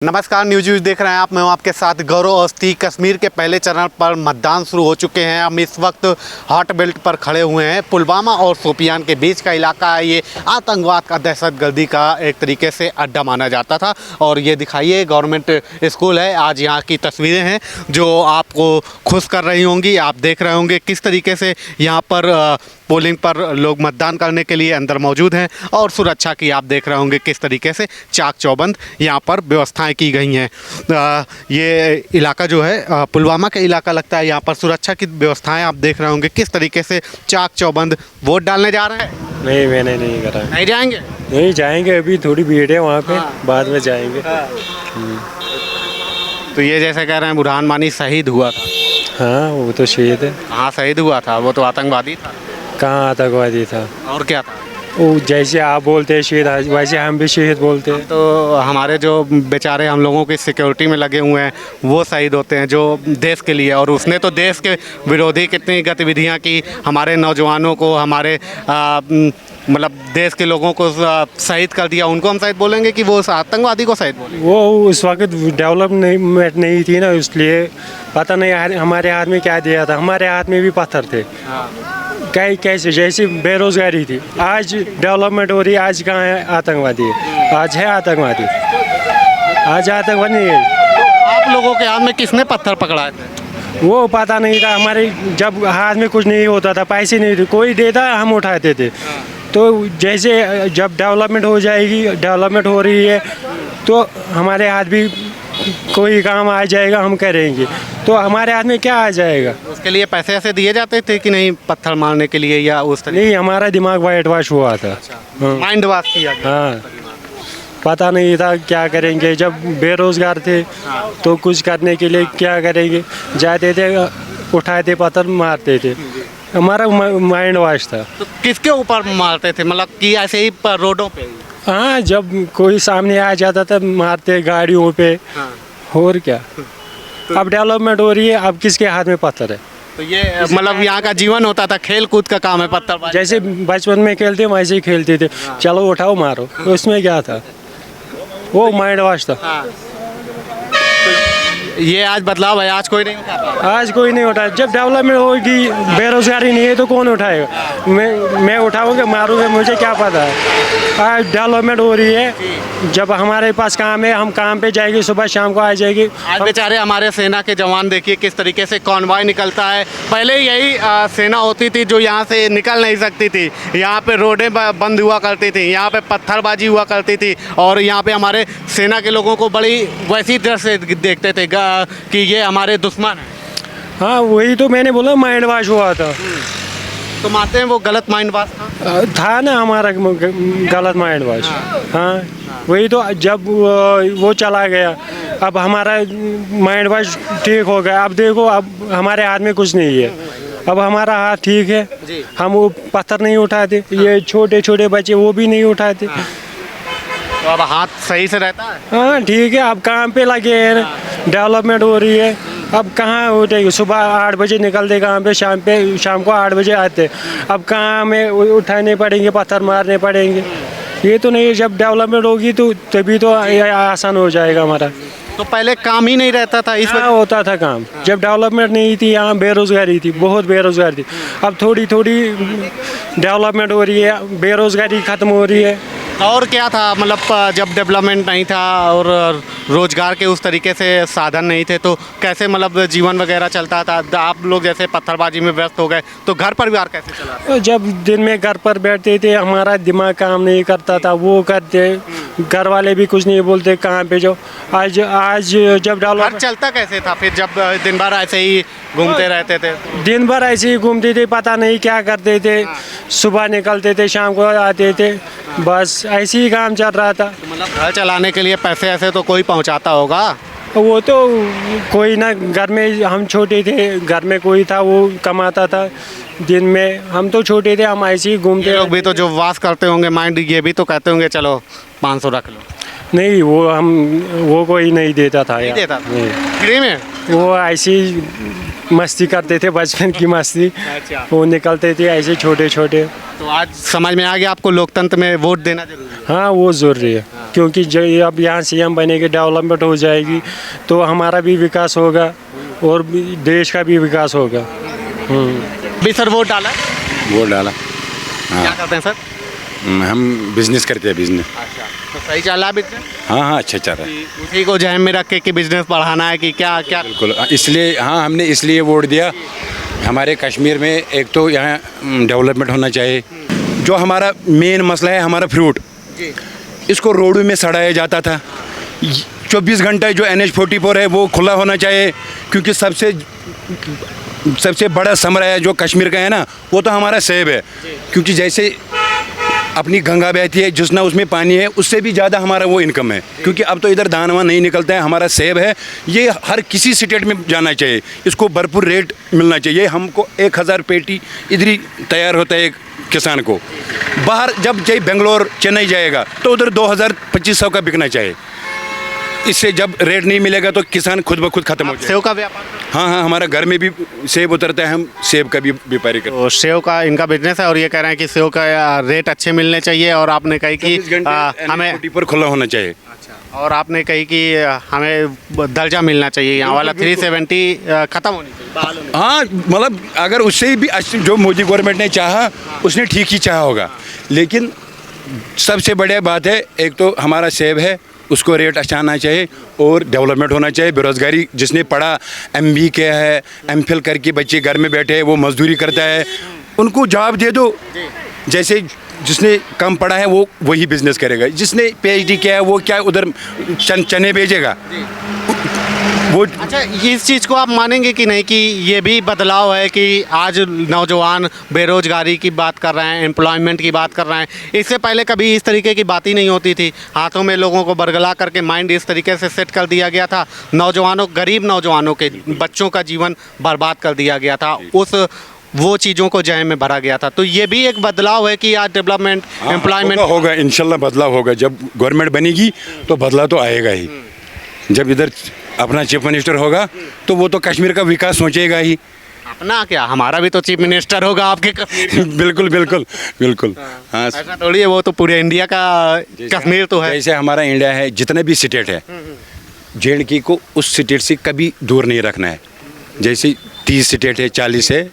नमस्कार, न्यूज़ देख रहे हैं आप। मैं हूं आपके साथ गौरव अवस्थी। कश्मीर के पहले चरण पर मतदान शुरू हो चुके हैं। हम इस वक्त हॉट बेल्ट पर खड़े हुए हैं। पुलवामा और शोपियान के बीच का इलाका है। ये आतंकवाद का, दहशतगर्दी का एक तरीके से अड्डा माना जाता था। और ये दिखाइए, गवर्नमेंट स्कूल है। आज यहाँ की तस्वीरें हैं जो आपको खुश कर रही होंगी। आप देख रहे होंगे किस तरीके से यहाँ पर पोलिंग पर लोग मतदान करने के लिए अंदर मौजूद हैं। और सुरक्षा की आप देख रहे होंगे किस तरीके से चाक चौबंद यहाँ पर व्यवस्थाएं की गई हैं। ये इलाका जो है पुलवामा का इलाका लगता है। यहाँ पर सुरक्षा की व्यवस्थाएं आप देख रहे होंगे किस तरीके से चाक चौबंद। वोट डालने जा रहे हैं? नहीं, मैंने नहीं करा। नहीं जाएंगे? नहीं जाएंगे, अभी थोड़ी भीड़ है वहाँ पे। हाँ। बाद में जाएंगे। तो ये जैसे कह रहे हैं बुरहान वानी शहीद हुआ था। हाँ, वो तो शहीद है। हाँ, शहीद हुआ था। वो तो आतंकवादी था। कहाँ आतंकवादी था? और क्या था? वो जैसे आप बोलते हैं शहीद, वैसे हम भी शहीद बोलते हैं। तो हमारे जो बेचारे हम लोगों की सिक्योरिटी में लगे हुए हैं वो शहीद होते हैं जो देश के लिए। और उसने तो देश के विरोधी कितनी गतिविधियां की, हमारे नौजवानों को, हमारे मतलब देश के लोगों को शहीद कर दिया। उनको हम शहीद बोलेंगे कि वो उस आतंकवादी को शहीद बोलेंगे? वो उस वक्त डेवलपमेंट नहीं थी ना, इसलिए पता नहीं हमारे हाथ में क्या दिया था। हमारे हाथ में भी पत्थर थे। कैसे जैसे बेरोजगारी थी, आज डेवलपमेंट हो रही है। आज कहाँ है आतंकवादी? आज है आतंकवादी? आज आतंकवादी नहीं है। तो आप लोगों के हाथ में किसने पत्थर पकड़ाए थे? वो पता नहीं था। हमारे जब हाथ में कुछ नहीं होता था, पैसे नहीं थे, कोई देता हम उठाते थे। तो जैसे जब डेवलपमेंट हो जाएगी, डेवलपमेंट हो रही है, तो हमारे हाथ भी कोई काम आ जाएगा, हम करेंगे। तो हमारे हाथ में क्या आ जाएगा? उसके लिए पैसे ऐसे दिए जाते थे कि नहीं पत्थर मारने के लिए, या उस तरीके? नहीं, हमारा दिमाग वाइट वॉश हुआ था। माइंड वॉश किया गया। हाँ, पता नहीं था क्या करेंगे। जब बेरोजगार थे तो कुछ करने के लिए क्या करेंगे, जाते थे, उठाते पत्थर, मारते थे। हमारा माइंड वॉश था। तो किसके ऊपर मारते थे, मतलब कि ऐसे ही रोडों पे? हाँ, जब कोई सामने आ जाता था मारते, गाड़ियों पे। हाँ। और क्या। अब डेवलपमेंट हो रही है, अब किसके हाथ में पत्थर है? तो ये मतलब यहाँ का जीवन होता था, खेल कूद का काम है पत्थर। जैसे बचपन में खेलते वैसे ही खेलते थे। चलो उठाओ मारो, तो उसमें क्या था? वो माइंड वॉश था। हाँ। तो ये आज बदलाव है, आज कोई नहीं उठाता। आज कोई नहीं उठाया। जब डेवलपमेंट होगी, बेरोजगारी नहीं है, तो कौन उठाएगा? मैं उठाऊंगा, मारूंगा, मुझे क्या पता है? आज डेवलपमेंट हो रही है। जब हमारे पास काम है, हम काम पे जाएंगे, सुबह शाम को आ जाएगी। आज बेचारे हमारे सेना के जवान देखिए किस तरीके से कॉन्वॉय निकलता है। पहले यही सेना होती थी जो यहाँ से निकल नहीं सकती थी। यहाँ पे रोडें बंद हुआ करती थी, यहाँ पे पत्थरबाजी हुआ करती थी। और यहाँ पे हमारे सेना के लोगों को बड़ी वैसी तरह से देखते थे कि ये हमारे दुश्मन हैं। हाँ, वही तो मैंने बोला, माइंड वॉश हुआ था। तो मानते हैं वो गलत माइंड वॉश था ना हमारा गलत माइंड वॉश। हाँ, वही तो। जब वो चला गया, अब हमारा माइंड वॉश ठीक हो गया। अब देखो, अब हमारे हाथ में कुछ नहीं है। अब हमारा हाथ ठीक है, हम वो पत्थर नहीं उठाते। ये छोटे छोटे बच्चे वो भी नहीं उठाते। तो अब हाथ सही से रहता है। हाँ, ठीक है। अब काम पे लगे हैं, डेवलपमेंट हो रही है। अब कहाँ उठेगी? सुबह 8 बजे निकलते काम पे, शाम को 8 बजे आते। अब कहाँ हमें उठाने पड़ेंगे, पत्थर मारने पड़ेंगे? ये तो नहीं है। जब डेवलपमेंट होगी तो तभी तो आसान हो जाएगा हमारा। तो पहले काम ही नहीं रहता था, इस हाँ, होता था काम। जब डेवलपमेंट नहीं थी, यहाँ बेरोजगारी थी, बहुत बेरोजगारी थी। अब थोड़ी थोड़ी डेवलपमेंट हो रही है, बेरोजगारी ख़त्म हो रही है। और क्या था, मतलब जब डेवलपमेंट नहीं था और रोजगार के उस तरीके से साधन नहीं थे, तो कैसे मतलब जीवन वगैरह चलता था? आप लोग जैसे पत्थरबाजी में व्यस्त हो गए तो घर परिवार कैसे चला? तो जब दिन में घर पर बैठते थे, हमारा दिमाग काम नहीं करता था। वो करते, घर वाले भी कुछ नहीं बोलते, कहाँ पे जाओ। आज जब घर चलता कैसे था फिर, जब दिन भर ऐसे ही घूमते रहते थे? दिन भर ऐसे ही घूमते थे, पता नहीं क्या करते थे। सुबह निकलते थे, शाम को आते थे, बस ऐसे ही काम चल रहा था। मतलब घर चलाने के लिए पैसे ऐसे तो कोई पहुंचाता होगा? वो तो कोई ना, घर में हम छोटे थे, घर में कोई था वो कमाता था। दिन में हम तो छोटे थे, हम ऐसे ही घूमते। लोग भी तो जो वास करते होंगे माइंड, ये भी तो कहते होंगे चलो 500 रख लो। नहीं, वो कोई नहीं देता था। नहीं देता था? नहीं। फ्री में? वो ऐसी मस्ती करते थे, बचपन की मस्ती। अच्छा। वो निकलते थे ऐसे छोटे छोटे। तो आज समझ में आ गया आपको लोकतंत्र में वोट देना जरूरी है? हाँ वो ज़रूरी है, क्योंकि अब यहाँ CM बनेगी, डेवलपमेंट हो जाएगी तो हमारा भी विकास होगा और देश का भी विकास होगा। भी सर वोट डाला? वोट डाला। क्या करते हैं सर? हम बिजनेस करते हैं, बिजनेस। अच्छा, तो सही चल रहा है बिजनेस? हाँ अच्छा चल रहा है। उसी को जहन में रख के कि बिजनेस बढ़ाना है कि क्या क्या? बिल्कुल, इसलिए हाँ हमने इसलिए वोट दिया। हमारे कश्मीर में एक तो यहाँ डेवलपमेंट होना चाहिए। जो हमारा मेन मसला है हमारा फ्रूट, इसको रोडों में सड़ाया जाता था। 24 घंटे जो NH-44 है वो खुला होना चाहिए, क्योंकि सबसे बड़ा समरा है जो कश्मीर का है ना, वो तो हमारा सेब है। क्योंकि जैसे अपनी गंगा बहती है, जितना उसमें पानी है उससे भी ज़्यादा हमारा वो इनकम है। क्योंकि अब तो इधर दाना वाना नहीं निकलता है, हमारा सेब है, ये हर किसी स्टेट में जाना चाहिए, इसको भरपूर रेट मिलना चाहिए। हमको 1000 पेटी इधर ही तैयार होता है एक किसान को। बाहर जब चाहिए बेंगलोर चेन्नई जाएगा तो उधर 2000-2500 का बिकना चाहिए। इससे जब रेट नहीं मिलेगा तो किसान खुद ब खुद खत्म हो जाएगा। सेव का व्यापार? हाँ हाँ, हमारा घर में भी सेब उतरता है, हम सेब का भी व्यापारी करते हैं। तो सेव का इनका बिजनेस है और ये कह रहे हैं कि सेव का रेट अच्छे मिलने चाहिए, और आपने कही कि 24 घंटे हमें NH-40 पर खुला होना चाहिए। और आपने कही कि हमें दर्जा मिलना चाहिए, यहाँ वाला 370 खत्म होनी चाहिए, बहाल होनी हाँ मतलब अगर उससे भी जो मोदी गवर्नमेंट ने चाहा उसने ठीक ही चाहा होगा। लेकिन सबसे बढ़िया बात है, एक तो हमारा सेब है उसको रेट अच्छा आना चाहिए और डेवलपमेंट होना चाहिए। बेरोज़गारी, जिसने पढ़ा MB किया है, MPhil करके बच्चे घर में बैठे हैं, वो मजदूरी करता है, उनको जॉब दे दो। जैसे जिसने कम पढ़ा है वो वही बिजनेस करेगा, जिसने PhD किया है वो क्या उधर चने भेजेगा वो। अच्छा, इस चीज़ को आप मानेंगे कि नहीं कि ये भी बदलाव है कि आज नौजवान बेरोजगारी की बात कर रहे हैं, एम्प्लॉयमेंट की बात कर रहे हैं? इससे पहले कभी इस तरीके की बात ही नहीं होती थी, हाथों में लोगों को बरगला करके माइंड इस तरीके से सेट कर दिया गया था, नौजवानों, गरीब नौजवानों के बच्चों का जीवन बर्बाद कर दिया गया था, वो चीज़ों को जहन में भरा गया था। तो ये भी एक बदलाव है कि आज डेवलपमेंट, एम्प्लॉयमेंट होगा, इंशाल्लाह बदलाव होगा। जब गवर्नमेंट बनेगी तो बदलाव तो आएगा ही। जब इधर अपना चीफ मिनिस्टर होगा तो वो तो कश्मीर का विकास सोचेगा ही। अपना क्या, हमारा भी तो चीफ मिनिस्टर होगा आपके कश्मीर। बिल्कुल बिल्कुल बिल्कुल। हाँ, ऐसा थोड़ी है, वो तो पूरे इंडिया का कश्मीर तो है। जैसे हमारा इंडिया है, जितने भी स्टेट है, J&K को उस स्टेट से कभी दूर नहीं रखना है। जैसे 30 स्टेट है, 40 है,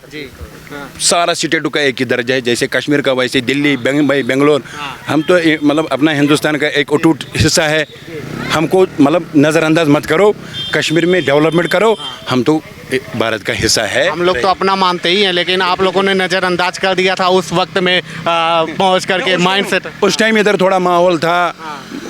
सारा स्टेटों का एक ही दर्जा है। जैसे कश्मीर का वैसे दिल्ली, मुंबई, बेंगलोर, हम तो मतलब अपना हिंदुस्तान का एक अटूट हिस्सा है। हमको मतलब नज़रअंदाज मत करो, कश्मीर में डेवलपमेंट करो, हम तो भारत का हिस्सा है। हम लोग तो अपना मानते ही हैं, लेकिन आप लोगों ने नज़रअंदाज कर दिया था उस वक्त में पहुंच करके माइंड सेट। उस टाइम इधर थोड़ा माहौल था,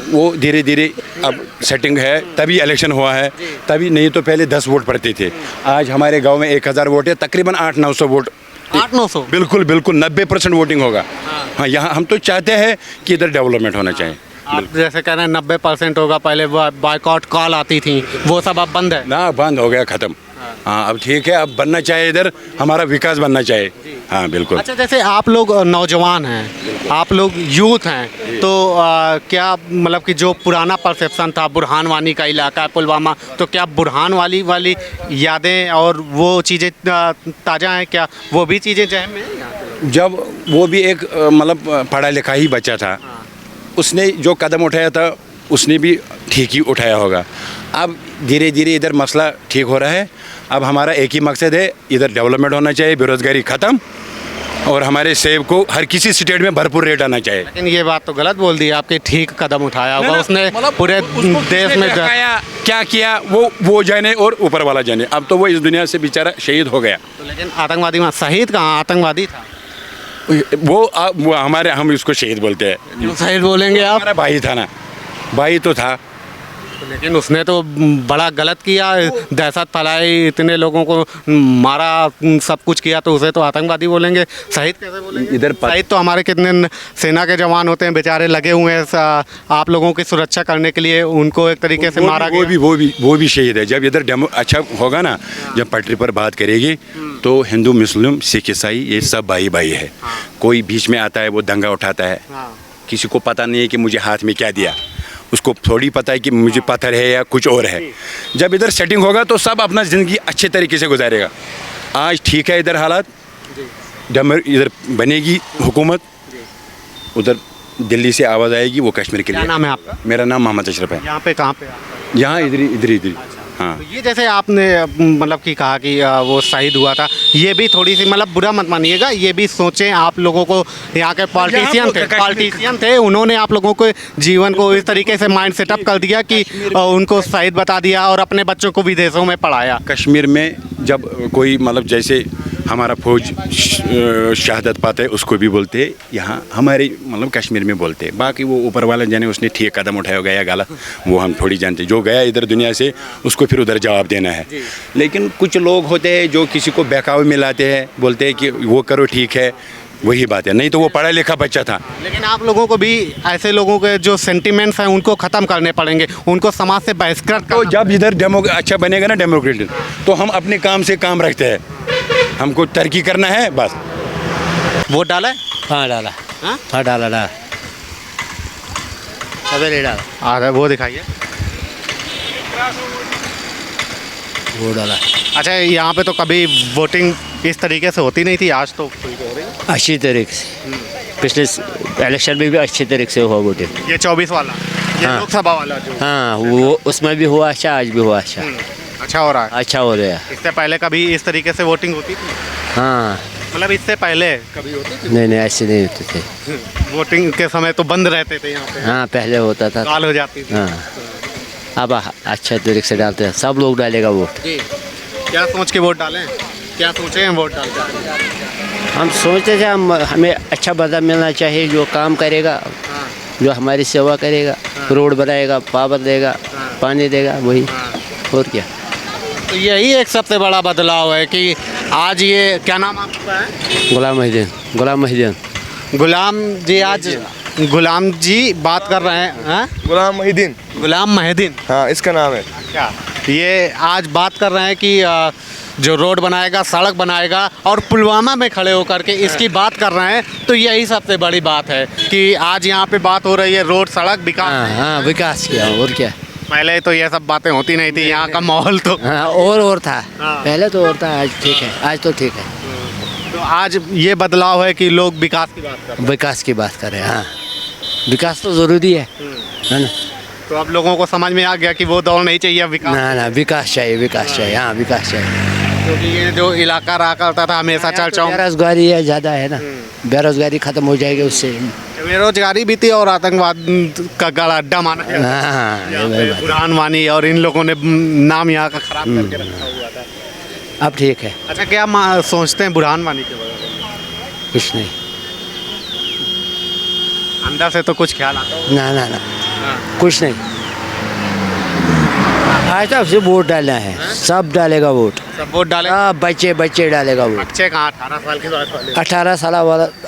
वो धीरे धीरे अब सेटिंग है, तभी इलेक्शन हुआ है। तभी नहीं तो पहले 10 वोट पड़ते थे। आज हमारे गांव में 1000 वोट है, तकरीबन 800-900 वोट। 800-900? बिल्कुल बिल्कुल, 90% वोटिंग होगा। हाँ, यहाँ हम तो चाहते हैं कि इधर डेवलपमेंट होना चाहिए। आप जैसे कह रहे हैं 90% होगा, पहले बॉयकॉट कॉल आती थी, वो सब अब बंद है ना, बंद हो गया, ख़त्म। हाँ अब ठीक है, अब बनना चाहिए, इधर हमारा विकास बनना चाहिए। हाँ बिल्कुल। अच्छा, जैसे आप लोग नौजवान हैं, आप लोग यूथ हैं, तो क्या मतलब कि जो पुराना परसेप्शन था, बुरहान वानी का इलाका है पुलवामा, तो क्या बुरहान वाली यादें और वो चीज़ें ताज़ा हैं क्या? वो भी चीज़ें जहन में हैं? जब वो भी एक मतलब पढ़ा लिखा ही बच्चा था, उसने जो कदम उठाया था उसने भी ठीक ही उठाया होगा। अब धीरे धीरे इधर मसला ठीक हो रहा है। अब हमारा एक ही मकसद है, इधर डेवलपमेंट होना चाहिए, बेरोज़गारी ख़त्म, और हमारे सेब को हर किसी स्टेट में भरपूर रेट आना चाहिए। लेकिन ये बात तो गलत बोल दी आपके, ठीक कदम उठाया होगा उसने, पूरे देश में क्या किया वो जाने और ऊपर वाला जाने। अब तो वो इस दुनिया से बेचारा शहीद हो गया। तो लेकिन आतंकवादी वहाँ शहीद कहाँ, आतंकवादी था वो हमारे, हम इसको शहीद बोलते हैं। क्यों शहीद बोलेंगे आप? हमारा भाई था ना, भाई तो था। तो लेकिन उसने तो बड़ा गलत किया, दहशत फैलाई, इतने लोगों को मारा, सब कुछ किया, तो उसे तो आतंकवादी बोलेंगे, शहीद कैसे बोलेंगे? इधर शहीद तो हमारे कितने सेना के जवान होते हैं, बेचारे लगे हुए हैं आप लोगों की सुरक्षा करने के लिए, उनको एक तरीके से मारा गया। वो भी शहीद है। जब इधर डेमो अच्छा होगा ना, जब पटरी पर बात करेगी तो हिंदू, मुस्लिम, सिख, ईसाई, ये सब भाई भाई है। कोई बीच में आता है वो दंगा उठाता है, किसी को पता नहीं है कि मुझे हाथ में क्या दिया, उसको थोड़ी पता है कि मुझे पत्थर है या कुछ और है। जब इधर सेटिंग होगा तो सब अपना ज़िंदगी अच्छे तरीके से गुजारेगा। आज ठीक है इधर हालात, जब इधर बनेगी हुकूमत, उधर दिल्ली से आवाज़ आएगी वो कश्मीर के क्या लिए। नाम है आपका? मेरा नाम मोहम्मद अशरफ है। यहाँ पे कहाँ पे आपका? यहाँ इधर हाँ। तो ये जैसे आपने मतलब कि कहा कि वो शहीद हुआ था, ये भी थोड़ी सी मतलब बुरा मत मानिएगा, ये भी सोचें आप लोगों को, यहाँ के पॉलिटिशियन थे उन्होंने आप लोगों के जीवन को इस तरीके से माइंड सेटअप कर दिया कि उनको शहीद बता दिया और अपने बच्चों को विदेशों में पढ़ाया। कश्मीर में जब कोई मतलब जैसे हमारा फौज शहादत पाते है उसको भी बोलते हैं, यहाँ हमारे मतलब कश्मीर में बोलते हैं। बाकी वो ऊपर वाला जाने उसने ठीक कदम उठाया गया गलत, वो हम थोड़ी जानते। जो गया इधर दुनिया से उसको फिर उधर जवाब देना है। लेकिन कुछ लोग होते हैं जो किसी को बहकावे में लाते हैं, बोलते हैं कि वो करो ठीक है, वही बात है। नहीं तो वो पढ़ा लिखा बच्चा था। लेकिन आप लोगों को भी ऐसे लोगों के जो सेंटिमेंट्स हैं उनको ख़त्म करने पड़ेंगे, उनको समाज से बहिष्कृत तो जब इधर अच्छा बनेगा ना डेमोक्रेटिक, तो हम अपने काम से काम रखते हैं, हमको तरक्की करना है बस। वोट डाला है? हाँ डाला। हाँ? हाँ डाला सवेरे डाला। आ रहा है, वो दिखाइए। वो डाला। अच्छा, यहाँ पे तो कभी वोटिंग इस तरीके से होती नहीं थी, आज तो खुल के हो रही है। अच्छी तरीके से पिछले इलेक्शन में भी अच्छी तरीके से हुआ वोटिंग। ये 24 वाला, ये हाँ। लोकसभा वाला जो हाँ वो उसमें भी हुआ अच्छा, आज भी हुआ अच्छा। अच्छा हो रहा है। अच्छा हो गया। इससे पहले कभी इस तरीके से वोटिंग होती थी? हाँ मतलब इससे पहले कभी होती थी? नहीं ऐसे नहीं होते थे। वोटिंग के समय तो बंद रहते थे यहाँ पे, हाँ पहले होता था। काल हो जाती थी। हाँ अब अच्छा तरीके से डालते हैं, सब लोग डालेगा वोट। जी, क्या सोच के वोट डालें? क्या सोचे हैं वोट डालते? हम सोचते थे हमें अच्छा बदला मिलना चाहिए, जो काम करेगा, जो हमारी सेवा करेगा, रोड बनाएगा, पावर देगा, पानी देगा, वही। और क्या। तो यही एक सबसे बड़ा बदलाव है कि आज ये, क्या नाम आपका है? गुलाम महिदीन। गुलाम जी, आज गुलाम जी बात कर रहे हैं। हाँ? गुलाम महिदीन, हाँ इसका नाम है। क्या ये आज बात कर रहे हैं कि जो रोड बनाएगा, सड़क बनाएगा, और पुलवामा में खड़े होकर के इसकी बात कर रहे हैं। तो यही सबसे बड़ी बात है कि आज यहाँ पे बात हो रही है रोड, सड़क, विकास। हाँ विकास किया, और क्या। पहले तो ये सब बातें होती नहीं थी, यहाँ का माहौल तो हाँ और था। हाँ। पहले तो और था, आज ठीक है, आज तो ठीक है। तो आज ये बदलाव है कि लोग विकास की बात कर रहे विकास की बात करें। हाँ विकास तो ज़रूरी है ना। हैं। तो अब लोगों को समझ में आ गया कि वो दौड़ नहीं चाहिए, विकास। ना विकास चाहिए। हाँ विकास चाहिए। क्योंकि ये जो इलाका रहा करता था हमेशा चर्चाओं में, बेरोजगारी है ज़्यादा है ना, बेरोजगारी खत्म हो जाएगी उससे। बेरोजगारी भी थी और आतंकवाद का गला अड्डा माना गया था। हाँ यहाँ पे बुरहान वानी और इन लोगों ने नाम यहाँ का खराब करके रखा हुआ था। अब ठीक है, अच्छा, क्या सोचते हैं बुरहान वानी के बारे में? कुछ नहीं। अंदर से तो कुछ ख्याल आता होगा। ना कुछ नहीं। आज तो आपसे वोट डालना है, सब डालेगा वोट। सब वोट डाले? सब बच्चे डालेगा वोट। बच्चे कहाँ, 18 साल के बाद वाले?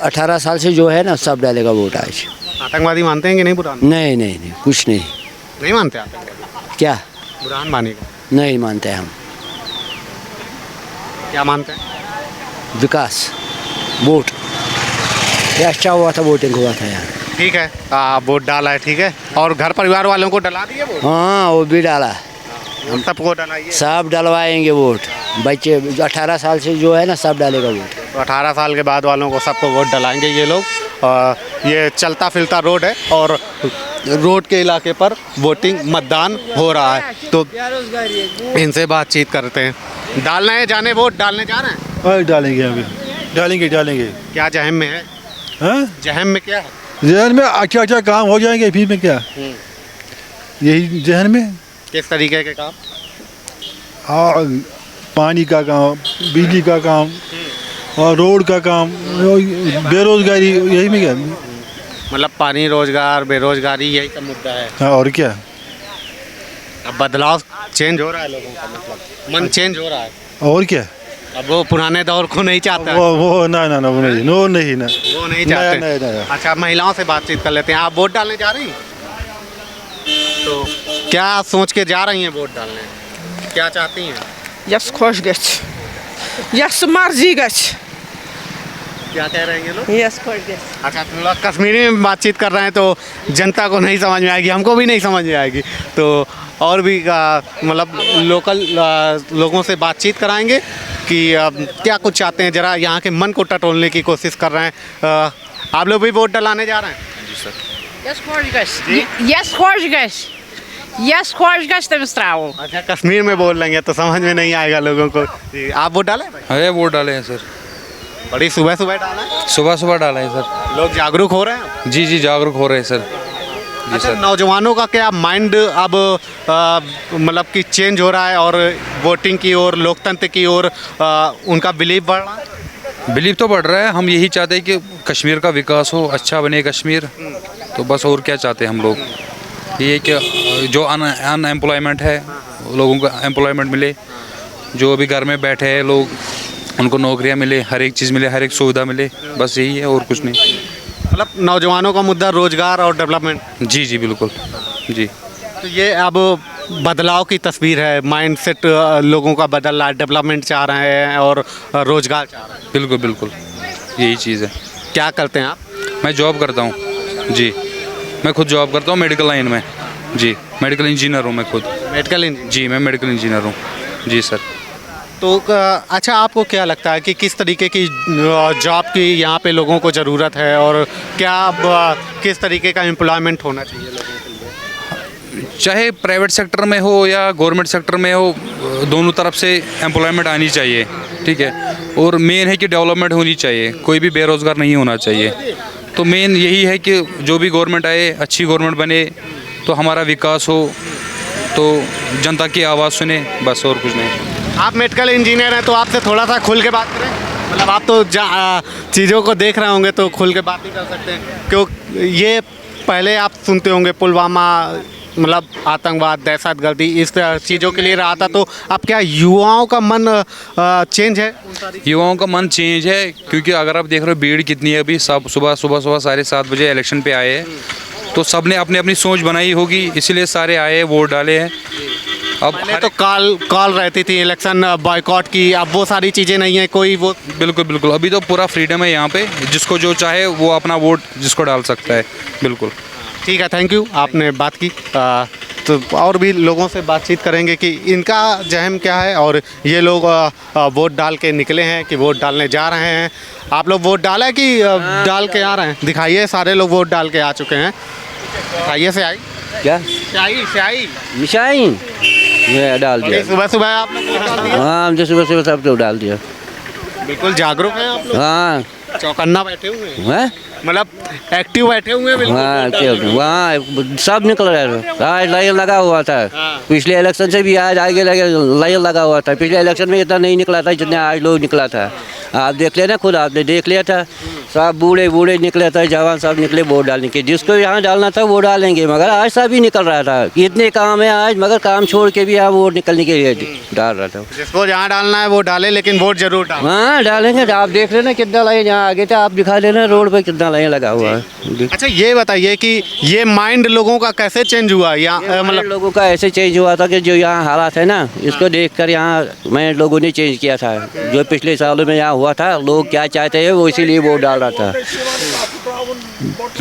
18 साल से जो है ना, सब डालेगा वोट आज। आतंकवादी मानते हैं कि नहीं बुरहान? नहीं कुछ नहीं। नहीं मानते आतंकवादी क्या बुरहान वानी को? नहीं मानते हम। क्या मानते हैं? विकास, वोट, ये अच्छा हुआ था, वोटिंग हुआ था यहाँ। ठीक है, वोट डाला है, ठीक है। और घर परिवार वालों को डला दिए वोट? हाँ वो भी डाला, हम सबको डलाइए। सब डलवाएंगे वोट। बच्चे 18 साल से जो है ना, सब डालेगा वोट। तो 18 साल के बाद वालों को सबको वोट डलाएंगे ये लोग। ये चलता फिरता रोड है और रोड के इलाके पर वोटिंग, मतदान हो रहा है। तो इनसे बातचीत करते हैं। डालना है, जाने वोट डालने जा रहे हैं? और डालेंगे अभी, डालेंगे। क्या जहन में है? हाँ जहन में क्या है? जहन में अच्छा काम हो जाएंगे, फिर में क्या, यही जहन में। किस तरीके के काम? और पानी का काम, बिजली का काम, और रोड का काम, बेरोजगारी, यही में क्या। मतलब पानी, रोजगार, बेरोजगारी, यही सब मुद्दा है। हाँ और क्या। अब बदलाव चेंज हो रहा है, लोगों का मतलब मन चेंज हो रहा है। और क्या। अब वो पुराने दौर को नहीं चाहता है। वो ना वो नहीं वो नहीं चाहते। नहीं। अच्छा, महिलाओं से बातचीत कर लेते हैं। आप वोट डालने जा रही हैं? तो क्या सोच के जा रही हैं वोट डालने? क्या चाहती हैं? यस खुश गछ, यस मर्जी गछ। क्या कह रहे हैं ये लोग? यस खुश गछ। अच्छा, तुम लोग कश्मीरी में बातचीत कर रहे हैं तो जनता को नहीं समझ में आएगी, हमको भी नहीं समझ में आएगी। तो और भी मतलब लोकल लोगों से बातचीत कराएंगे कि क्या कुछ चाहते हैं, ज़रा यहाँ के मन को टटोलने की कोशिश कर रहे हैं। आप लोग भी वोट डलाने जा रहे हैं? सर Yes, खोज गश. Yes, खोज गश. Yes, खोज गश तमिस त्रावो. अच्छा, कश्मीर में बोल लेंगे तो समझ में नहीं आएगा लोगों को। जी, आप वोट डाले भाई? अरे वोट डाले हैं सर, बड़ी सुबह सुबह डाला है? सुबह सुबह डाले हैं सर। लोग जागरूक हो रहे हैं? जी जी जागरूक हो रहे हैं सर। जी अच्छा, सर। नौजवानों का क्या माइंड अब मतलब कि चेंज हो रहा है और वोटिंग की ओर, लोकतंत्र की ओर उनका बिलीव बढ़ रहा है? बिलीव तो बढ़ रहा है। हम यही चाहते हैं कि कश्मीर का विकास हो, अच्छा बने कश्मीर, तो बस और क्या चाहते हैं हम लोग। ये कि जो अनएम्प्लॉयमेंट है लोगों को एम्प्लॉयमेंट मिले, जो अभी घर में बैठे हैं लोग उनको नौकरियां मिले, हर एक चीज़ मिले, हर एक सुविधा मिले, बस यही है और कुछ नहीं। मतलब नौजवानों का मुद्दा रोजगार और डेवलपमेंट। जी जी बिल्कुल जी। तो ये अब बदलाव की तस्वीर है, माइंडसेट लोगों का बदल रहा है, डेवलपमेंट चाह रहे हैं और रोजगार चाह रहे हैं। बिल्कुल बिल्कुल यही चीज़ है। क्या करते हैं आप? मैं जॉब करता हूँ जी, मैं खुद जॉब करता हूँ मेडिकल लाइन में जी, मेडिकल इंजीनियर हूँ मैं खुद। Medical engineer? जी मैं मेडिकल इंजीनियर हूँ जी सर। तो अच्छा, आपको क्या लगता है कि किस तरीके की जॉब की यहाँ पे लोगों को ज़रूरत है और क्या किस तरीके का एम्प्लॉयमेंट होना चाहिए लोगों के लिए? चाहे प्राइवेट सेक्टर में हो या गवर्नमेंट सेक्टर में हो, दोनों तरफ से एम्प्लॉयमेंट आनी चाहिए, ठीक है। और मेन है कि डेवलपमेंट होनी चाहिए, कोई भी बेरोज़गार नहीं होना चाहिए। तो मेन यही है कि जो भी गवर्नमेंट आए, अच्छी गवर्नमेंट बने तो हमारा विकास हो, तो जनता की आवाज़ सुने, बस और कुछ नहीं। आप मेडिकल इंजीनियर हैं तो आपसे थोड़ा सा खुल के बात करें। मतलब आप तो चीज़ों को देख रहे होंगे तो खुल के बात नहीं कर सकते, क्यों? ये पहले आप सुनते होंगे पुलवामा, मतलब आतंकवाद, दहशतगर्दी, इस चीज़ों के लिए रहा था, तो अब क्या युवाओं का मन चेंज है? युवाओं का मन चेंज है, क्योंकि अगर आप देख रहे हो भीड़ कितनी है अभी, सब सुबह 7:30 बजे इलेक्शन पे आए हैं, तो सब ने अपनी अपनी सोच बनाई होगी, इसलिए सारे आए हैं, वोट डाले हैं। अब पहले तो कॉल रहती थी इलेक्शन बॉयकॉट की, अब वो सारी चीज़ें नहीं है, कोई वो। बिल्कुल बिल्कुल, अभी तो पूरा फ्रीडम है यहाँ पे, जिसको जो चाहे वो अपना वोट जिसको डाल सकता है। बिल्कुल ठीक है, थैंक यू, आपने बात की। तो और भी लोगों से बातचीत करेंगे कि इनका जहम क्या है, और ये लोग वोट डाल के निकले हैं कि वोट डालने जा रहे हैं। आप लोग वोट डाला है कि डाल के आ रहे हैं? दिखाइए, सारे लोग वोट डाल के आ चुके हैं। दिखाइए से आई क्या स्याही मिशाई मैं डाल दिया। सुबह सुबह आप लोग वोट डाल दिया? हाँ हमने सुबह सुबह सब तो डाल दिया। बिल्कुल जागरूक हैं आप लोग? हाँ चौकन्ना बैठे हुए हैं, हैं? मतलब एक्टिव बैठे हुए हैं बिल्कुल। हाँ वहाँ सब निकल रहा था, आज लाइन लगा हुआ था। हाँ। पिछले इलेक्शन से भी आज आगे लगे लाइन लगा हुआ था। पिछले इलेक्शन में इतना नहीं निकला था जितना आज लोग निकला था। आप देख लेना, खुद आपने देख लिया था, सब बूढ़े निकले थे, जवान सब निकले वोट डालने के। जिसको यहाँ डालना था वो डालेंगे, मगर आज सब ही निकल रहा था कि इतने काम है आज, मगर काम छोड़ के भी यहाँ वोट निकलने के लिए डाल रहा था। जिसको जहाँ डालना है वो डाले, लेकिन वोट जरूर डाले। हाँ डालेंगे, आप देख लेना कितना लाइन यहाँ आगे था, आप दिखा देना रोड पर कितना लाइन लगा हुआ है। अच्छा, ये बताइए कि ये माइंड लोगों का कैसे चेंज हुआ यहाँ, मतलब लोगों का ऐसे चेंज हुआ था कि जो यहाँ हालात है ना, इसको देखकर यहाँ मैं लोगों ने चेंज किया था। जो पिछले सालों में यहाँ हुआ था, लोग क्या चाहते हैं वो इसीलिए वोट डाल रहा था।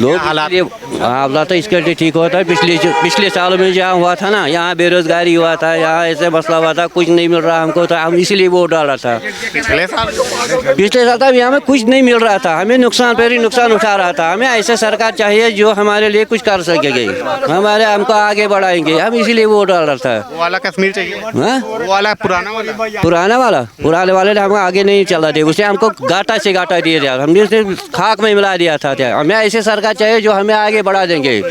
लोग हालात इसके लिए ठीक हुआ था। पिछले सालों में जहाँ हुआ था ना, यहाँ बेरोजगारी हुआ था, यहाँ ऐसे मसला हुआ था, कुछ नहीं मिल रहा हमको, तो हम इसीलिए वोट डाल रहा था। पिछले साल तक यहाँ में कुछ नहीं मिल रहा था, हमें नुकसान पर ही नुकसान उठा रहा था। हमें ऐसे सरकार चाहिए जो हमारे लिए कुछ कर सकेगी, हमको आगे बढ़ाएंगे, हम इसीलिए वोट डाल रहा था। वो वाला कश्मीर चाहिए? वो वाला पुराने वाले ने हमको आगे नहीं चला दिया, उसे हमको गाटा से गाटा दिया दिया, हमने उसे खाक में मिला दिया था। हमें ऐसे सरकार चाहिए जो हमें आगे बढ़ा देंगे।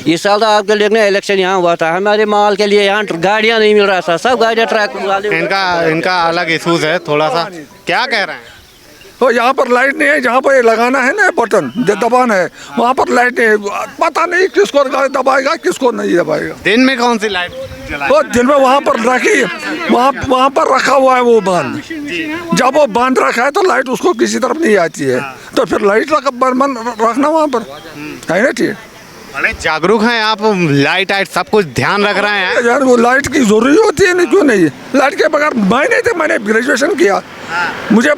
इस साल तो आपके देखने इलेक्शन यहाँ हुआ था, हमारे माल के लिए यहाँ गाड़ियाँ नहीं मिल रहा था, सब गाड़ियाँ ट्रक वाले। इनका अलग इशूज है थोड़ा सा। क्या कह रहे हैं? तो यहाँ पर लाइट नहीं है, जहाँ पर ये लगाना है ना बटन दबाना है, वहाँ पर लाइट नहीं है। पता नहीं किसको दबाएगा किसको नहीं दबाएगा। दिन में कौन सी लाइट जलाएगा? तो दिन में वहाँ पर रखी, वहाँ पर रखा हुआ है वो बांध। जब वो बांध रखा है तो लाइट उसको किसी तरफ नहीं आती है, तो फिर लाइट रखना वहाँ पर है ना। ठीक, बड़े जागरूक हैं आप, लाइट सब कुछ ध्यान रख रहे हैं यार। वो लाइट की जरूरी होती है, नहीं क्यों नहीं? लाइट के बगैर मैं नहीं थे, मैंने ग्रेजुएशन किया, मुझे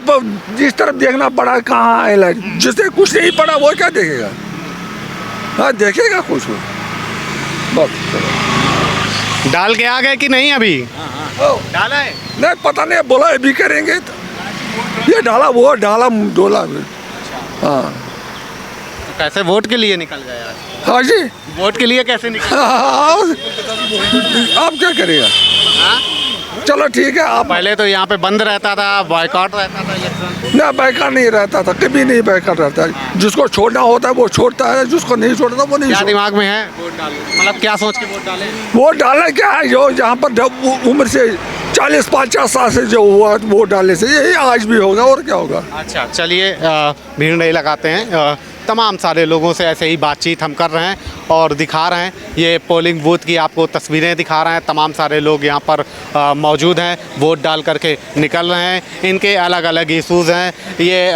जिस तरफ देखना पड़ा कहाँ है लाइट। जिससे कुछ नहीं पड़ा वो क्या देखेगा? हाँ देखेगा कुछ वो। बस डाल के आ गए कि नहीं? अभी डाला है? नहीं पता नहीं, बोला अभी करेंगे तो। ये डाला वो डाला डोला में। हाँ कैसे वोट के लिए निकल गए आज? हाँ जी। वोट के लिए कैसे निकल? आप क्या करेगा? चलो ठीक है। आप पहले तो यहाँ पे बंद रहता था, बॉयकॉट रहता था इलेक्शन। ना बैकआउट नहीं रहता था, कभी नहीं बैकआउट रहता है। जिसको छोड़ना होता है वो छोड़ता है, जिसको नहीं छोड़ता वो नहीं क्या छोड़ता। दिमाग में है वोट डालने, मतलब क्या सोच के वोट डाले? वोट डालना क्या है, जो यहाँ पर जब उम्र से 40-50 साल से जो हुआ वोट डालने से यही आज भी होगा और क्या होगा। अच्छा चलिए, भीड़ नहीं लगाते हैं। तमाम सारे लोगों से ऐसे ही बातचीत हम कर रहे हैं और दिखा रहे हैं। ये पोलिंग बूथ की आपको तस्वीरें दिखा रहे हैं। तमाम सारे लोग यहाँ पर मौजूद हैं, वोट डाल करके निकल रहे हैं। इनके अलग अलग इशूज़ हैं। ये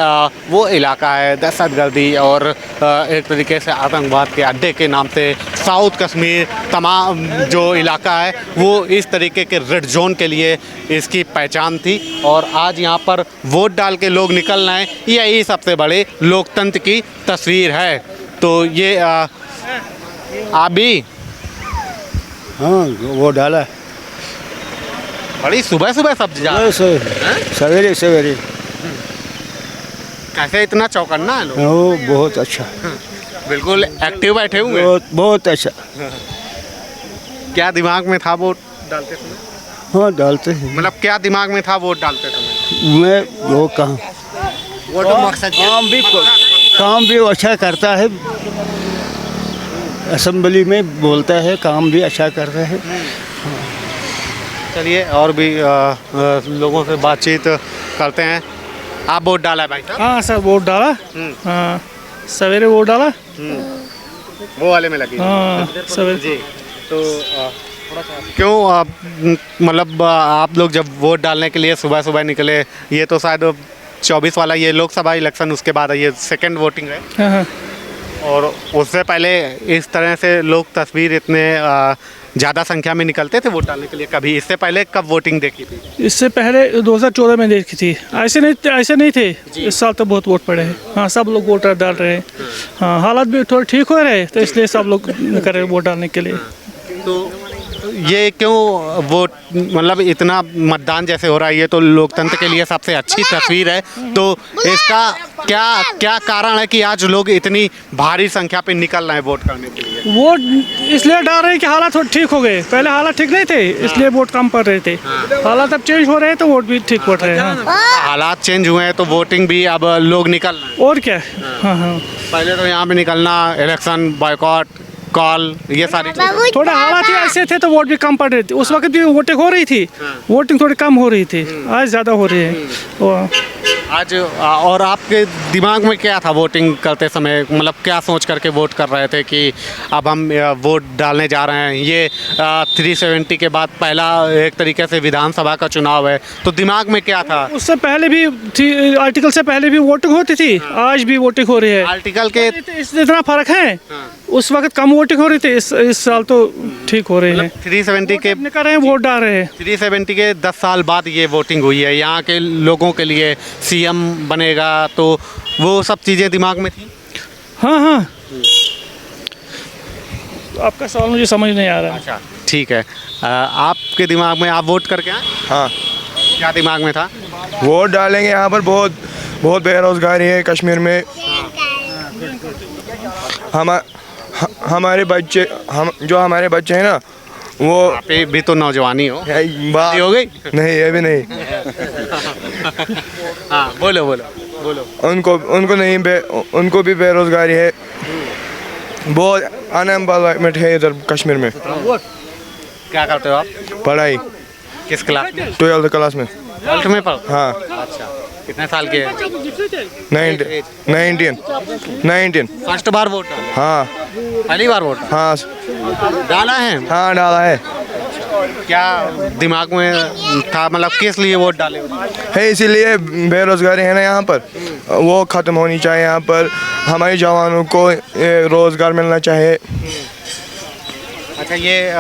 वो इलाका है दहशतगर्दी और एक तरीके से आतंकवाद के अड्डे के नाम से साउथ कश्मीर तमाम जो इलाका है वो इस तरीके के रेड जोन के लिए इसकी पहचान थी। और आज यहाँ पर वोट डाल के लोग निकल रहे हैं, यही सबसे बड़े लोकतंत्र की तस्वीर है। तो ये आप भी? हाँ वो डाला बड़ी सुबह सुबह सब जा सवेरे सवेरे। कैसे इतना चौकन्ना है लोग? वो बहुत अच्छा, बिल्कुल एक्टिव बैठे हुए हैं। बहुत बहुत अच्छा। क्या दिमाग में था वोट डालते समय? हाँ डालते हैं। मतलब क्या दिमाग में था वोट डालते समय? मैं वो काम वो तो मकसद काम भी अच्छा करता है, असेंबली में बोलता है, काम भी अच्छा करता है। चलिए और भी लोगों से बातचीत करते हैं। आप वोट डाला है भाई साहब? हाँ सर वोट डाला। हाँ सवेरे वोट डाला। वो वाले में लगी? हाँ सवेरे। जी। तो क्यों मतलब आप लोग जब वोट डालने के लिए सुबह सुबह निकले, ये तो शायद 24 वाला ये लोकसभा इलेक्शन, उसके बाद ये सेकंड वोटिंग है। हाँ हाँ। और उससे पहले इस तरह से लोग तस्वीर इतने ज़्यादा संख्या में निकलते थे वोट डालने के लिए कभी? इससे पहले कब वोटिंग देखी थी? इससे पहले 2014 में देखी थी। ऐसे नहीं थे। इस साल तो बहुत वोट पड़े हैं। हाँ सब लोग वोट डाल रहे हैं। हाँ हालात भी थोड़े ठीक हो रहे हैं, तो इसलिए सब लोग कर रहे हैं वोट डालने के लिए। तो ये क्यों वोट, मतलब इतना मतदान जैसे हो रहा है, ये तो लोकतंत्र के लिए सबसे अच्छी तस्वीर है। तो इसका क्या क्या कारण है कि आज लोग इतनी भारी संख्या पे निकल रहे हैं वोट करने के लिए? वोट इसलिए डाल रहे हैं कि हालात थोड़े ठीक हो गए। पहले हालात ठीक नहीं थे, इसलिए वोट कम पड़ रहे थे। हालात अब चेंज हो रहे हैं तो वोट भी ठीक पड़ रहे हैं। हालात चेंज हुए हैं तो वोटिंग भी अब लोग निकल रहे हैं। और क्या। हाँ हाँ। पहले तो यहाँ पे निकलना, इलेक्शन बॉयकॉट, कॉल, ये सारी थोड़े हालात ही ऐसे थे तो वोट भी कम पड़ रही थी। उस वक्त भी वोटिंग हो रही थी, वोटिंग थोड़ी कम हो रही थी, आज ज़्यादा हो रही है। आज और आपके दिमाग में क्या था वोटिंग करते समय, मतलब क्या सोच करके वोट कर रहे थे कि अब हम वोट डालने जा रहे हैं? ये 370 के बाद पहला एक तरीके से विधानसभा का चुनाव है, तो दिमाग में क्या था? उससे पहले भी थी, आर्टिकल से पहले भी वोटिंग होती थी, आज भी वोटिंग हो रही है। आर्टिकल के इससे इतना फर्क है। उस वक्त कम वोटिंग हो रही थी, इस साल तो ठीक हो रहे हैं। 370 के कर रहे हैं, वोट डाल रहे हैं। 370 के 10 साल बाद ये वोटिंग हुई है। यहाँ के लोगों के लिए सीएम बनेगा, तो वो सब चीज़ें दिमाग में थी। हाँ हाँ। आपका सवाल मुझे समझ नहीं आ रहा। अच्छा ठीक है, आपके दिमाग में, आप वोट करके आए? हाँ। क्या दिमाग में था? वोट डालेंगे, यहाँ पर बहुत बहुत बेरोजगारी है कश्मीर में। हमारे बच्चे, हम जो हमारे बच्चे हैं ना, वो आप भी तो नौजवानी हो, बात हो गई? नहीं, ये भी नहीं। हाँ बोलो बोलो बोलो। उनको भी बेरोजगारी है, बहुत अनएम्प्लॉयमेंट है इधर कश्मीर में। क्या करते हो आप? पढ़ाई। किस क्लास में? 12th क्लास में। 12th में पढ़? हाँ। अच्छा, कितने साल के? 19। फर्स्ट बार वोट डाला? हाँ। पहली बार वोट? हाँ डाला है? हाँ डाला है। क्या दिमाग में था, मतलब किस लिए वोट डाले है? इसीलिए बेरोजगारी है ना यहाँ पर, वो ख़त्म होनी चाहिए। यहाँ पर हमारे जवानों को रोज़गार मिलना चाहिए। अच्छा, ये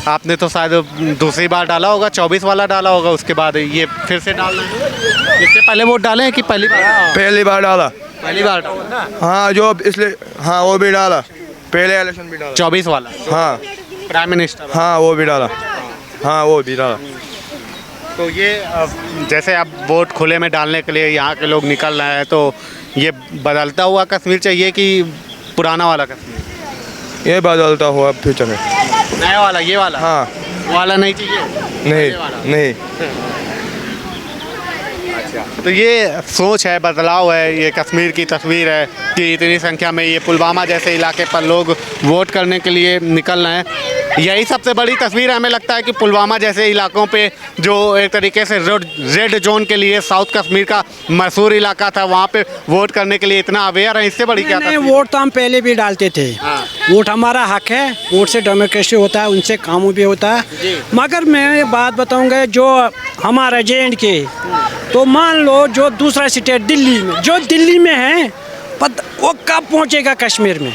आपने तो शायद दूसरी बार डाला होगा, 24 वाला डाला होगा, उसके बाद ये फिर से डालना है? इससे पहले वोट डाले हैं कि पहली बार? पहली बार डाला। पहली बार डाला? हाँ जो इसलिए, हाँ वो भी डाला, पहले इलेक्शन भी डाला। 24 वाला? हाँ। Prime minister? हाँ वो भी डाला। हाँ वो भी डाला। तो ये जैसे अब वोट खुले में डालने के लिए यहाँ के लोग निकल रहे हैं, तो ये बदलता हुआ कश्मीर चाहिए कि पुराना वाला कश्मीर? ये बदलता हुआ फ्यूचर में। नया वाला, ये वाला? हाँ। वो वाला नहीं चाहिए? नहीं नहीं। तो ये सोच है, बदलाव है, ये कश्मीर की तस्वीर है कि इतनी संख्या में ये पुलवामा जैसे इलाके पर लोग वोट करने के लिए निकल रहे हैं। यही सबसे बड़ी तस्वीर हमें लगता है कि पुलवामा जैसे इलाकों पे जो एक तरीके से रेड जोन के लिए साउथ कश्मीर का मशहूर इलाका था, वहाँ पे वोट करने के लिए इतना अवेयर है। इससे बड़ी क्या नहीं, तस्वीर? वोट तो हम पहले भी डालते थे। वोट हमारा हक है, वोट से डेमोक्रेसी होता है, उनसे काम भी होता है। मगर मैं बात बताऊंगा, जो हमारा JNK, तो मान लो जो दूसरा स्टेट दिल्ली में, जो दिल्ली में है, वो कब पहुंचेगा कश्मीर में?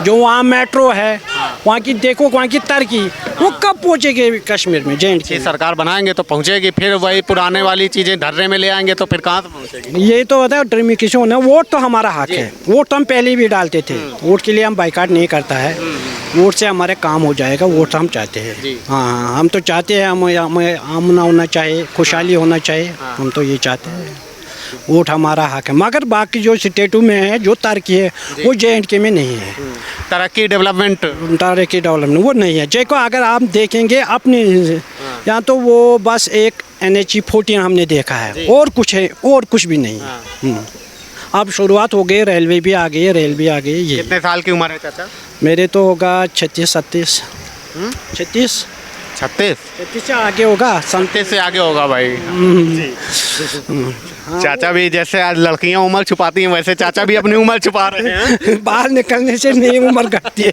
जो वहाँ मेट्रो है, वहाँ की देखो, वहाँ की तरक्की, वो कब पहुँचेगी कश्मीर में? JNK सरकार बनाएंगे तो पहुँचेगी, फिर वही पुराने वाली चीज़ें धर्रे में ले आएंगे तो फिर कहाँ से पहुँचेगी? यही तो होता है डेमोक्रेसी। वोट तो हमारा हक है, वोट तो हम पहले भी डालते थे। वोट के लिए हम बाइकाट नहीं करता है, वोट से हमारे काम हो जाएगा, वोट हम चाहते हैं। हाँ, हम तो चाहते हैं, हमें आमना होना चाहिए, खुशहाली होना चाहिए, हम तो ये चाहते हैं। वोट हमारा हक है। मगर बाकी जो स्टेटों में है, जो तरक्की है, वो JNK में नहीं है। तरक्की, डेवलपमेंट वो नहीं है। जैको अगर आप देखेंगे अपने यहाँ, तो वो बस एक NH 14 हमने देखा है, और कुछ है, और कुछ भी नहीं है। अब शुरुआत हो गई, रेलवे भी आ गई, रेल भी आ गई। ये कितने साल की उम्र है चाचा? मेरे तो होगा 36-37। 36 से आगे होगा, 37 से आगे होगा भाई। चाचा भी जैसे आज लड़कियां उम्र छुपाती हैं, वैसे चाचा भी अपनी उम्र छुपा रहे हैं। बाहर निकलने से नहीं उम्र घटती है।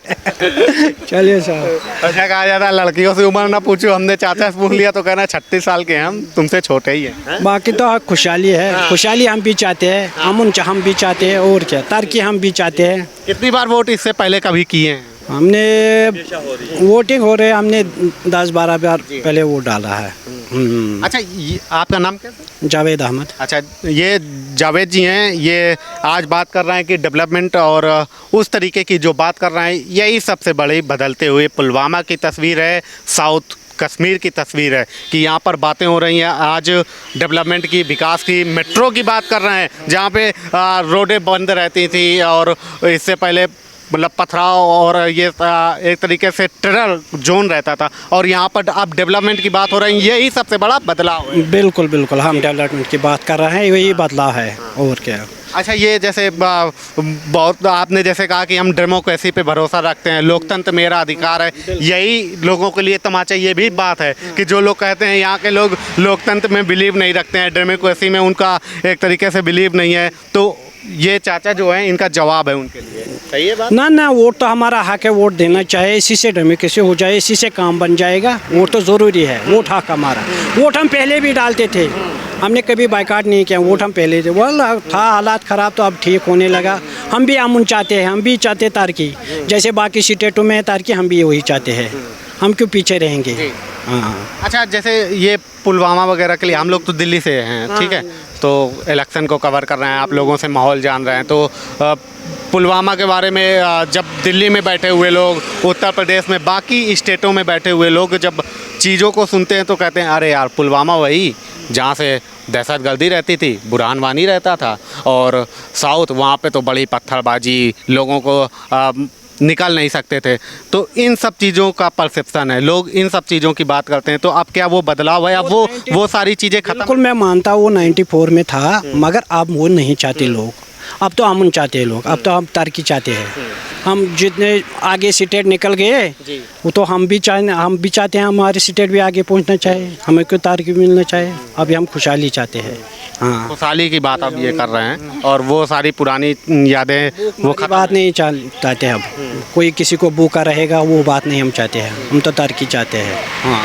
चलिए साहब, अच्छा कहा जाता है लड़कियों से उम्र ना पूछो, हमने चाचा से पूछ लिया तो कहना 36 साल के हैं हम, तुमसे छोटे ही हैं। बाकी तो खुशहाली है, खुशहाली हम भी चाहते हैं, हम भी चाहते हैं, और क्या, तरक्की हम भी चाहते हैं। कितनी बार वोट इससे पहले कभी किए हैं? हमने वोटिंग हो रहे, हमने 10-12 बार पहले वोट डाला है। अच्छा, आपका नाम क्या है? जावेद अहमद। अच्छा, ये जावेद जी हैं, ये आज बात कर रहे हैं कि डेवलपमेंट और उस तरीके की जो बात कर रहे हैं, यही सबसे बड़ी बदलते हुए पुलवामा की तस्वीर है, साउथ कश्मीर की तस्वीर है कि यहाँ पर बातें हो रही हैं आज डेवलपमेंट की, विकास की। मेट्रो की बात कर रहे हैं, जहाँ पे रोडें बंद रहती थी और इससे पहले मतलब पथराव और ये एक तरीके से टेरर जोन रहता था, और यहाँ पर अब डेवलपमेंट की बात हो रही है, यही सबसे बड़ा बदलाव है। बिल्कुल बिल्कुल, हम डेवलपमेंट की बात कर रहे हैं, यही बदलाव है, और क्या। अच्छा, ये जैसे बहुत आपने जैसे कहा कि हम डेमोक्रेसी पे भरोसा रखते हैं, लोकतंत्र मेरा अधिकार है, यही लोगों के लिए तमाचा ये भी बात है कि जो लोग कहते हैं यहाँ के लोग लोकतंत्र में बिलीव नहीं रखते हैं, डेमोक्रेसी में उनका एक तरीके से बिलीव नहीं है, तो ये चाचा जो है इनका जवाब है उनके लिए। सही है बात? ना, वोट तो हमारा हक है, वोट देना चाहिए, इसी से डेमोक्रेसी हो जाए, इसी से काम बन जाएगा। वोट तो ज़रूरी है, वोट हक हमारा। वोट हम पहले भी डालते थे, हमने कभी बाइकाट नहीं किया, वोट हम पहले थे। वो था हालात ख़राब, तो अब ठीक होने लगा। हम भी अमन चाहते हैं, हम भी चाहते तरक्की, जैसे बाकी स्टेटों में तरक्की, हम भी वही चाहते हैं। हम क्यों पीछे रहेंगे? हाँ। अच्छा, जैसे ये पुलवामा वगैरह के लिए हम लोग तो दिल्ली से हैं, ठीक है, तो इलेक्शन को कवर कर रहे हैं, आप लोगों से माहौल जान रहे हैं, तो पुलवामा के बारे में जब दिल्ली में बैठे हुए लोग, उत्तर प्रदेश में, बाकी स्टेटों में बैठे हुए लोग जब चीज़ों को सुनते हैं तो कहते हैं अरे यार, पुलवामा वही जहाँ से दहशतगर्दी रहती थी, बुरहान वानी रहता था, और साउथ वहाँ पे तो बड़ी पत्थरबाजी, लोगों को निकल नहीं सकते थे। तो इन सब चीज़ों का परसेप्शन है, लोग इन सब चीज़ों की बात करते हैं, तो अब क्या वो बदलाव है, अब वो सारी चीज़ें खत्म? बिल्कुल, मैं मानता हूँ वो 94 में था, मगर अब वो नहीं चाहते लोग, अब तो अमन चाहते हैं लोग, अब तो हम तरक्की चाहते हैं। हम जितने आगे स्टेट निकल गए, वो तो हम भी चाहते हैं हमारे स्टेट भी आगे पहुंचना चाहिए, हमें क्यों तरक्की मिलना चाहिए। अभी हम खुशहाली चाहते हैं। हाँ, खुशहाली की बात अब ये कर रहे हैं, और वो सारी पुरानी यादें, वो बात नहीं चाहते। अब कोई किसी को भूखा रहेगा, वो बात नहीं हम चाहते हैं, हम तो तरक्की चाहते हैं। हाँ।